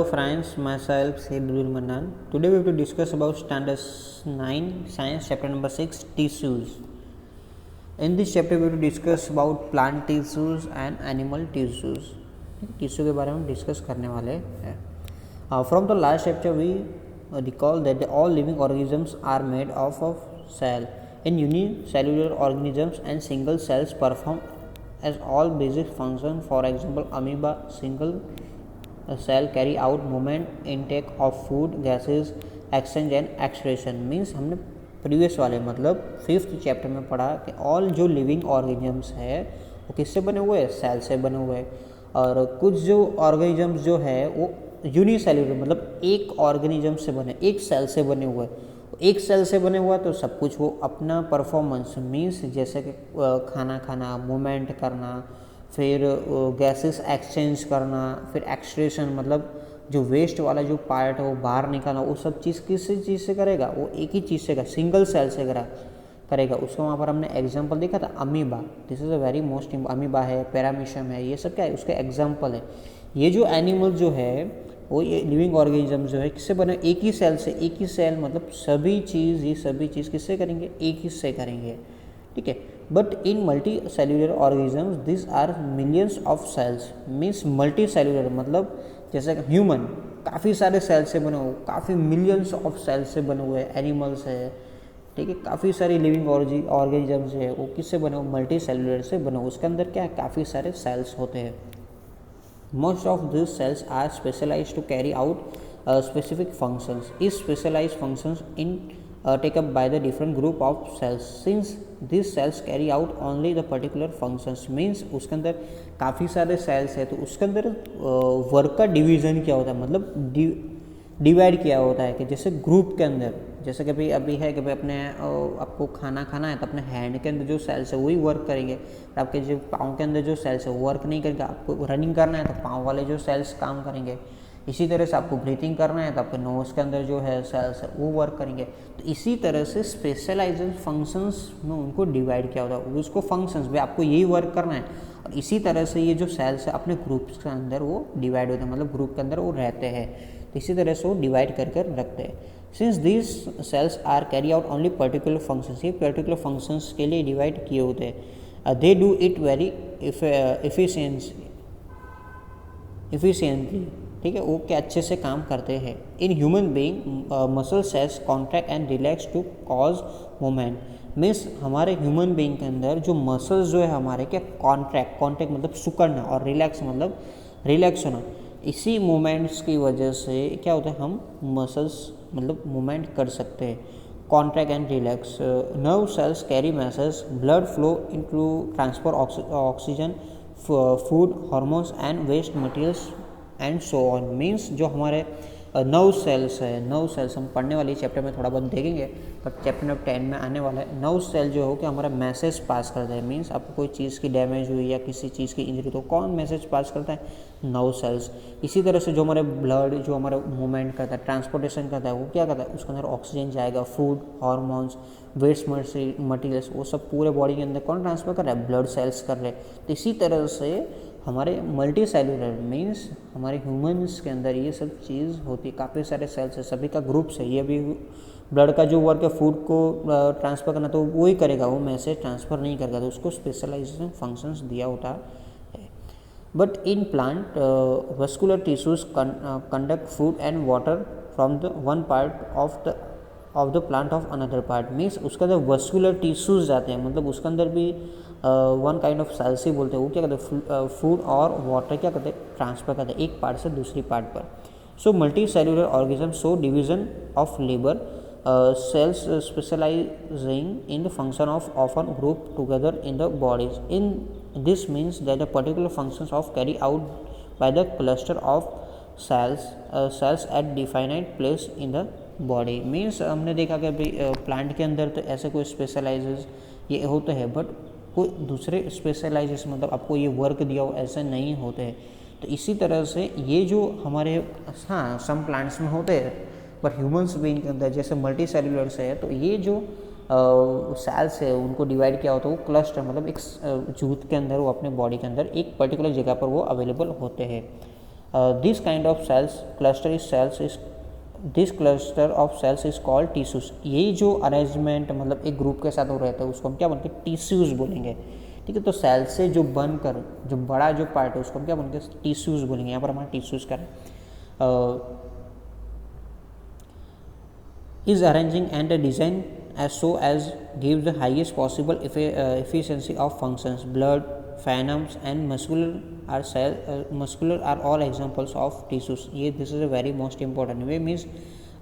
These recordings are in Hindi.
Hello friends, myself Said Abdul Manan. Today we have to discuss about standard 9 science chapter number 6 tissues. In this chapter we have to discuss about plant tissues and animal tissues. Tissue के बारे में डिस्कस करने वाले हैं. From the last chapter we recall that all living organisms are made of cell. In unicellular organisms and single cells perform as all basic functions. For example, amoeba single cell carry out movement, intake of food, gases, exchange and excretion. Means हमने प्रीवियस वाले मतलब 5th चैप्टर में पढ़ा कि ऑल जो लिविंग ऑर्गेनिजम्स है वो किससे बने हुए हैं, सेल से बने हुए हैं. और कुछ जो ऑर्गेनिजम्स जो है वो यूनिसेल्युलर मतलब एक ऑर्गेनिज्म से बने, एक सेल से बने हुए हैं. एक सेल से बने हुआ तो सब कुछ वो अपना परफॉर्मेंस मीन्स जैसे कि खाना खाना, मूवमेंट करना, फिर गैसेस एक्सचेंज करना, फिर एक्सट्रेशन मतलब जो वेस्ट वाला जो पार्ट है वो बाहर निकालना, वो सब चीज़ किस चीज़ से करेगा, वो एक ही चीज़ से करेगा, सिंगल सेल से करेगा. उसको वहाँ पर हमने एग्जांपल देखा था amoeba. This is a very most amoeba है, पैरामीशियम है, ये सब क्या है उसके एग्जांपल है. ये जो एनिमल जो है वो ये लिविंग ऑर्गेनिज्म जो है किससे बने, एक ही सेल से. एक ही सेल मतलब सभी चीज़, ये सभी चीज़ किससे करेंगे, एक ही से करेंगे. ठीक है. But in multicellular organisms this are millions of cells. Means multicellular मतलब जैसे ह्यूमन काफ़ी सारे सेल से बने हुए, काफ़ी मिलियंस ऑफ सेल से बने हुए एनिमल्स है. ठीक है. काफ़ी सारी लिविंग ऑर्गेनिजम्स है वो किससे बने हुए, मल्टी सेल्यूलर से बने हुए. उसके अंदर क्या है, काफ़ी सारे सेल्स होते हैं. Most of these cells are specialized to carry out specific functions. These specialized functions take up by the different group of cells. Since these cells carry out only the particular functions, means उसके अंदर काफ़ी सारे cells है तो उसके अंदर वर्क का डिवीज़न क्या होता है, मतलब डिवाइड किया होता है कि जैसे ग्रुप के अंदर, जैसे कि भाई अभी है कि भाई अपने आपको खाना खाना है तो अपने हैंड के अंदर जो सेल्स है वही वर्क करेंगे. आपके जो पाँव के अंदर जो सेल्स है वो वर्क नहीं करेंगे. आपको रनिंग करना है तो पाँव वाले जो सेल्स काम करेंगे. इसी तरह से आपको ब्रीथिंग करना है तो आपके नोज़ के अंदर जो है सेल्स है वो वर्क करेंगे. तो इसी तरह से स्पेशलाइज्ड फंक्शंस में उनको डिवाइड किया होता है. उसको फंक्शंस में आपको यही वर्क करना है. और इसी तरह से ये जो सेल्स है अपने ग्रुप्स के अंदर वो डिवाइड होते हैं, मतलब ग्रुप के अंदर वो रहते हैं. तो इसी तरह से वो डिवाइड कर रखते हैं. Since these cells are carry out only particular functions, ये पर्टिकुलर फंक्शंस के लिए डिवाइड किए होते हैं. They do it very efficiently. ठीक है. वो क्या अच्छे से काम करते हैं. In human being muscle cells contract and relax to cause movement. Means हमारे ह्यूमन बीइंग के अंदर जो मसल्स जो है हमारे क्या कॉन्ट्रैक्ट मतलब सिकुड़ना और रिलैक्स मतलब रिलैक्स होना. इसी मूवमेंट्स की वजह से क्या होता है, हम मसल्स मतलब मूवमेंट कर सकते हैं. Contract and relax. Nerve cells carry message, blood flow into transfer oxygen, food, hormones and waste materials and so on. Means जो हमारे नर्व सेल्स है, नर्व सेल्स हम पढ़ने वाली चैप्टर में थोड़ा बहुत देखेंगे, बट चैप्टर नंबर 10 में आने वाला है. नर्व सेल जो हो कि हमारा मैसेज पास करता है. मीन्स आपको कोई चीज़ की डैमेज हुई या किसी चीज़ की इंजरी तो कौन मैसेज पास करता है, नर्व सेल्स. इसी तरह से जो हमारे ब्लड जो हमारा मूवमेंट करता है, ट्रांसपोर्टेशन करता है, वो क्या करता है, उसके अंदर ऑक्सीजन जाएगा, फूड, हार्मोन्स, वेस्ट मटीरियल्स, वो सब पूरे बॉडी के अंदर कौन ट्रांसफर कर रहा है, ब्लड सेल्स कर रहे हैं. तो इसी तरह से हमारे मल्टी सेल्यूलर मीन्स हमारे ह्यूमन्स के अंदर ये सब चीज़ होती है. काफ़ी सारे सेल्स है, सभी का ग्रुप्स है. ये भी ब्लड का जो वर्क है फूड को ट्रांसफ़र करना तो वो ही करेगा, वो मैसेज ट्रांसफ़र नहीं करेगा, तो उसको स्पेशलाइजेशन फंक्शंस दिया होता है. But in plant vascular tissues conduct food and water from the one part of the plant of another part. Means उसके अंदर वस्कुलर टिश्यूज जाते हैं, मतलब उसके अंदर भी वन काइंड ऑफ सेल्स ही बोलते हैं. वो क्या करते हैं, फूड और वाटर क्या करते हैं, ट्रांसफ़र करते हैं एक पार्ट से दूसरी पार्ट पर. So multi cellular organism show division of labour, cells specializing in the function of often grouped together in the bodies. In this means that the particular functions of carry out by the cluster of cells at definite place in the body. Means हमने देखा कि अभी प्लांट के अंदर तो ऐसे कोई स्पेशलाइजेस ये होते हैं, बट कोई दूसरे स्पेशलाइजेस मतलब आपको ये वर्क दिया हो ऐसे नहीं होते हैं. तो इसी तरह से ये जो हमारे हाँ सम प्लांट्स में होते हैं, पर ह्यूमन्स बीइंग के अंदर जैसे मल्टी सेल्यूलर्स है तो ये जो सेल्स है उनको डिवाइड किया होता है, वो क्लस्टर मतलब एक जूथ के अंदर वो अपने बॉडी के अंदर एक पर्टिकुलर जगह पर वो अवेलेबल होते हैं. This kind of cells this cluster of cells is called tissues. यही जो अरेंजमेंट मतलब एक ग्रुप के साथ हो रहता है उसको हम क्या बोलेंगे, टिश्यूज बोलेंगे। ठीक है, तो सेल से जो बनकर जो बड़ा जो पार्ट है उसको हम क्या बोलेंगे, टिश्यूज बोलेंगे। यहाँ पर हमारा टिश्यूज का is arranging and designed as so as gives the highest possible efficiency of functions. Blood, phantoms and muscular are all examples of tissues. ये this is a very most important way means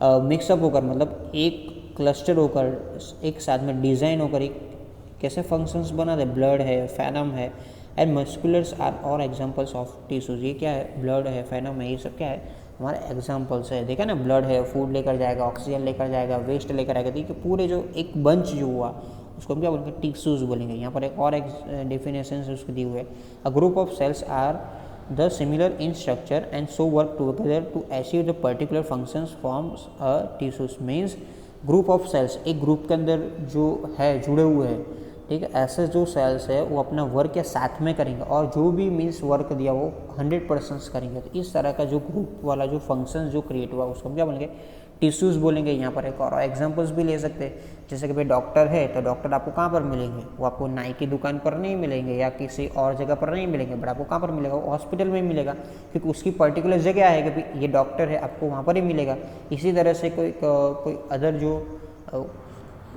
mix up होकर मतलब एक क्लस्टर होकर एक साथ में डिज़ाइन होकर एक कैसे फंक्शंस बना दे। ब्लड है, फैनम है एंड मस्कुलर्स आर और एग्जांपल्स ऑफ टिश्यूज। ये क्या है, ब्लड है, फैनम है, ये सब क्या है हमारे एग्जांपल्स है। देखा ना, ब्लड है, फूड लेकर जाएगा, ऑक्सीजन लेकर जाएगा, वेस्ट लेकर आएगा। ठीक है, पूरे जो एक बंच जो हुआ उसको हम क्या बोलेंगे, टिश्यूज बोलेंगे। यहाँ पर एक और डेफिनेशन उसको दी हुई है, a group of cells are the similar in structure and so work together to achieve the particular functions forms a tissues. Means group of cells एक ग्रुप के अंदर जो है जुड़े हुए हैं। ठीक है, ऐसे जो सेल्स है वो अपना वर्क या साथ में करेंगे और जो भी मीन्स वर्क दिया वो 100% करेंगे। तो इस तरह का जो ग्रुप वाला जो फंक्शन जो क्रिएट हुआ उसको हम क्या बोलेंगे, टिश्यूज बोलेंगे। यहाँ पर एक और एग्जांपल्स भी ले सकते हैं, जैसे कि भाई डॉक्टर है तो डॉक्टर आपको कहाँ पर मिलेंगे, वो आपको नाई की दुकान पर नहीं मिलेंगे या किसी और जगह पर नहीं मिलेंगे, बट आपको कहाँ पर मिलेगा, वो हॉस्पिटल में मिलेगा, क्योंकि उसकी पर्टिकुलर जगह है कि भाई ये डॉक्टर है, आपको वहाँ पर ही मिलेगा। इसी तरह से कोई अदर जो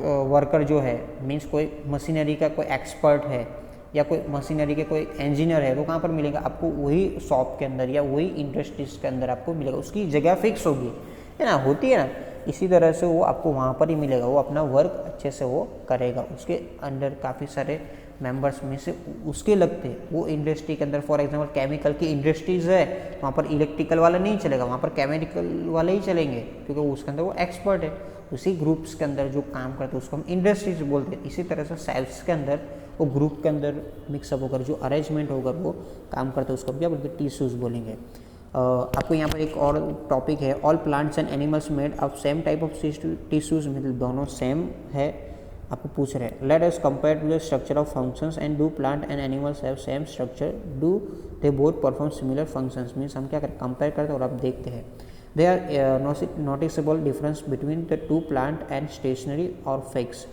वर्कर जो है मीन्स कोई मशीनरी का कोई एक्सपर्ट है या कोई मशीनरी के कोई इंजीनियर है, वो कहाँ पर मिलेगा, आपको वही शॉप के अंदर या वही इंडस्ट्रीज के अंदर आपको मिलेगा। उसकी जगह फिक्स होगी, है ना, होती है ना। इसी तरह से वो आपको वहाँ पर ही मिलेगा, वो अपना वर्क अच्छे से वो करेगा। उसके अंदर काफ़ी सारे मेंबर्स में से उसके लगते हैं वो इंडस्ट्री के अंदर। फॉर एग्जांपल केमिकल की इंडस्ट्रीज़ है, वहाँ पर इलेक्ट्रिकल वाला नहीं चलेगा, वहाँ पर केमिकल वाले ही चलेंगे, क्योंकि उसके अंदर वो एक्सपर्ट है। उसी ग्रुप्स के अंदर जो काम करते हैं उसको हम इंडस्ट्रीज बोलते हैं। इसी तरह से सेल्स के अंदर वो ग्रुप के अंदर मिक्सअप होकर जो अरेंजमेंट होकर वो काम करते हैं उसको हम क्या बोलते हैं, टिश्यूज बोलेंगे। आपको यहाँ पर एक और टॉपिक है, all plants and animals made of same type of tissues, मतलब दोनों सेम है। आपको पूछ रहे हैं, let us compare to the structure of functions and do plant and animals have same structure, do they both perform similar functions. Means हम क्या करें, कंपेयर करते हैं और आप देखते हैं। There are noticeable difference between the two plant and stationary or fixed.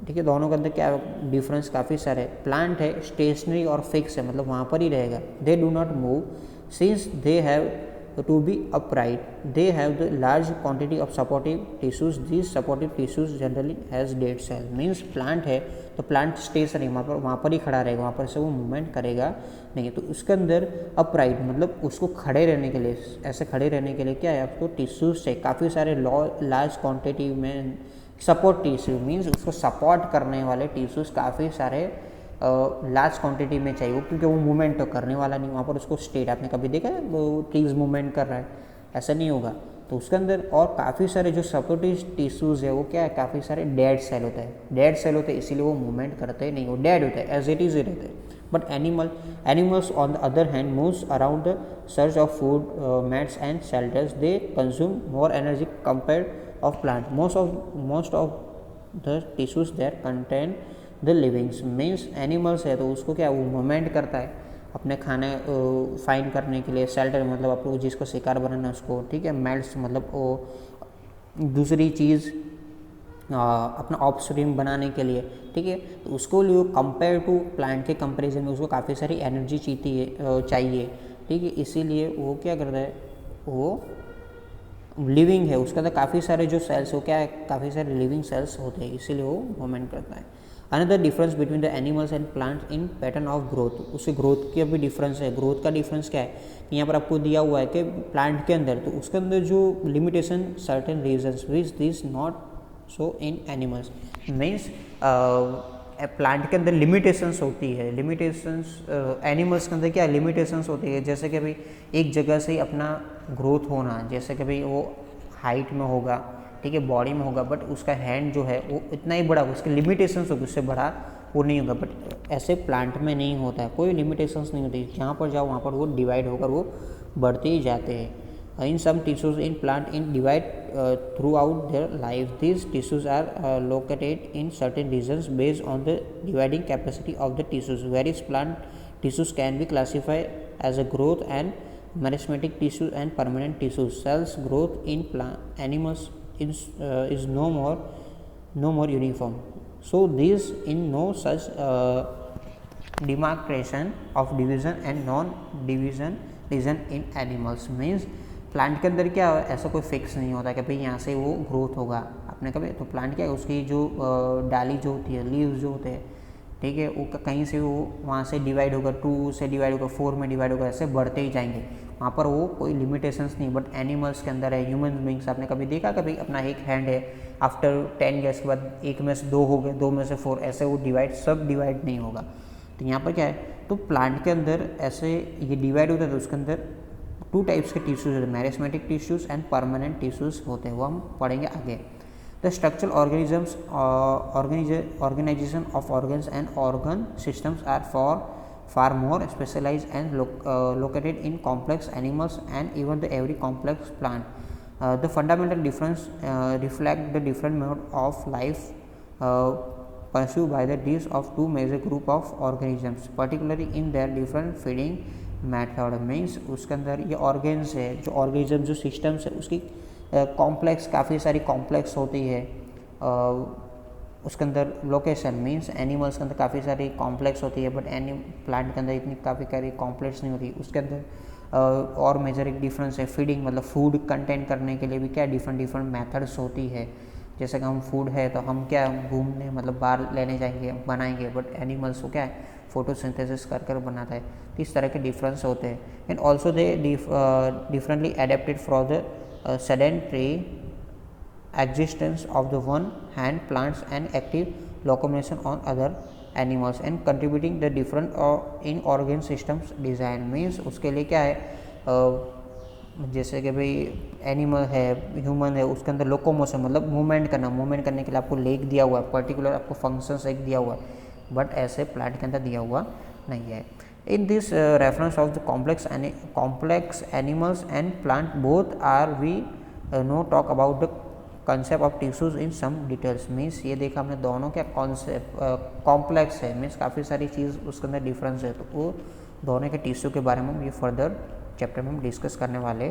ठीक है, दोनों के अंदर क्या डिफरेंस काफ़ी सारे। प्लांट है, स्टेशनरी और फिक्स है, मतलब वहाँ पर ही रहेगा। They do not move since they have to be upright, they have the large quantity of supportive tissues, this supportive tissues generally has dead cell. Means plant है तो प्लांट स्टेशनरी वहाँ पर ही खड़ा रहेगा, वहाँ पर से वो मूवमेंट करेगा नहीं। तो उसके अंदर अपराइट मतलब उसको खड़े रहने के लिए, ऐसे खड़े रहने के लिए क्या है, आपको टिश्यूज चाहिए काफ़ी सारे लार्ज क्वांटिटी में। सपोर्ट टिश्यू मीन्स उसको सपोर्ट करने वाले टिश्यूज काफ़ी सारे लार्ज क्वांटिटी में चाहिए, क्योंकि वो मूवमेंट तो करने वाला नहीं वहाँ पर। उसको स्टेट आपने कभी देखा है वो ट्रीज मूवमेंट कर रहा है, ऐसा नहीं होगा। तो उसके अंदर और काफ़ी सारे जो सपोर्टिव टिश्यूज़ है वो क्या है, काफ़ी सारे डेड सेल होता है। डेड सेल होते हैं इसीलिए वो मूवमेंट करते नहीं, वो डेड होता है, एज इट इज़ ही रहते हैं। But animals on the other hand moves around the search of food, mates and shelters, they consume more energy compared of plant, most of the tissues there contain the livings. Means animals है तो उसको क्या वो मूवमेंट करता है अपने खाने फाइंड करने के लिए। शेल्टर मतलब आपको जिसको शिकार बनाना उसको, ठीक है। मेल्ट्स मतलब वो दूसरी चीज़ अपना ऑफस्प्रिंग बनाने के लिए, ठीक है। तो उसको लिए कंपेयर टू प्लांट के कंपैरिजन में उसको काफ़ी सारी एनर्जी चाहिए, ठीक है। इसीलिए वो क्या करता है, वो लिविंग है, उसका तो काफ़ी सारे जो सेल्स हो क्या है, काफ़ी सारे लिविंग सेल्स होते हैं, इसीलिए वो मूवमेंट करता है। Another difference between the animals and plants in pattern of growth, उससे ग्रोथ का भी डिफरेंस है। ग्रोथ का डिफरेंस क्या है, यहाँ पर आपको दिया हुआ है कि प्लांट के अंदर तो उसके अंदर जो limitation certain reasons which this not so in animals. Means plant के अंदर लिमिटेशंस होती है, लिमिटेशंस एनिमल्स के अंदर क्या लिमिटेशंस होती है, जैसे कि भाई एक जगह से ही अपना ग्रोथ होना, जैसे कि भाई वो हाइट में होगा, ठीक है, बॉडी में होगा, बट उसका हैंड जो है वो इतना ही बड़ा, उसके लिमिटेशंस होगी, उससे बड़ा वो नहीं होगा। बट ऐसे प्लांट में नहीं होता है, कोई लिमिटेशंस नहीं होती, जहाँ पर जाओ वहाँ पर वो डिवाइड होकर वो बढ़ते ही जाते हैं। In some tissues in plant in divide throughout their life. These tissues are located in certain regions based on the dividing capacity of the tissues. Various plant tissues can be classified as a growth and meristematic tissues and permanent tissues. Cells growth in animals is no more uniform. So these in no such demarcation of division and non-division region in animals. Means plant के अंदर क्या ऐसा कोई फिक्स नहीं होता कि भाई यहाँ से वो ग्रोथ होगा. आपने कभी तो प्लांट क्या है उसकी जो डाली जो होती है, लीव्स जो होते हैं, ठीक है, वो कहीं से वो वहाँ से डिवाइड होगा, 2 से डिवाइड होगा, 4 में डिवाइड होगा, ऐसे बढ़ते ही जाएंगे. वहाँ पर वो कोई लिमिटेशंस नहीं. बट एनिमल्स के अंदर है, ह्यूमन बींग्स, आपने कभी देखा कभी अपना एक हैंड है, आफ्टर 10 ईयर्स के बाद एक में से 2 हो गए, 2 में से 4, ऐसे वो सब डिवाइड नहीं होगा. तो यहाँ पर क्या है, तो प्लांट के अंदर ऐसे ये डिवाइड होता है तो उसके अंदर 2 टाइप्स के टिश्यूज होते हैं, meristematic tissues and permanent tissues होते हैं. वो हम पढ़ेंगे आगे. The structural organisms organization of organs and organ systems are far more specialized and located in complex animals and even every complex plant. The fundamental difference reflect the different mode of life pursued by these of 2 major group of organisms, particularly in their different feeding method. Means उसके अंदर ये organs है, जो organism जो systems है उसकी कॉम्प्लेक्स काफ़ी सारी कॉम्प्लेक्स होती है. उसके अंदर लोकेशन मींस एनिमल्स के अंदर काफ़ी सारी कॉम्प्लेक्स होती है, बट प्लांट के अंदर इतनी काफ़ी सारी कॉम्प्लेक्स नहीं होती. उसके अंदर और मेजर एक डिफरेंस है, फीडिंग मतलब फूड कंटेंट करने के लिए भी क्या डिफरेंट मेथड्स होती है. जैसे कि हम फूड है तो हम क्या घूमने मतलब बाहर लेने जाएंगे बनाएंगे, बट एनिमल्स को क्या है फोटोसिंथेसिस कर बनाता है. तो इस तरह के डिफरेंस होते हैं. And also they differently adapted for the sedentary existence of the one hand plants and active locomotion on other animals and contributing the different in organ systems design. means उसके लिए क्या है जैसे कि भाई एनिमल है, ह्यूमन है, उसके अंदर लोकोमोशन मतलब मूवमेंट करने के लिए आपको लेग दिया हुआ है, पर्टिकुलर आपको फंक्शंस एक दिया हुआ है, बट ऐसे प्लांट के अंदर दिया हुआ नहीं है. In this reference of the complex animals and plant, both are we know talk about the concept of tissues in some details. means ये देखा हमने दोनों क्या कॉन्सेप्ट कॉम्प्लेक्स है, मीन्स काफ़ी सारी चीज़ उसके अंदर डिफरेंस है, तो वो दोनों के टिश्यू के बारे में हम ये फर्दर चैप्टर में हम डिस्कस करने वाले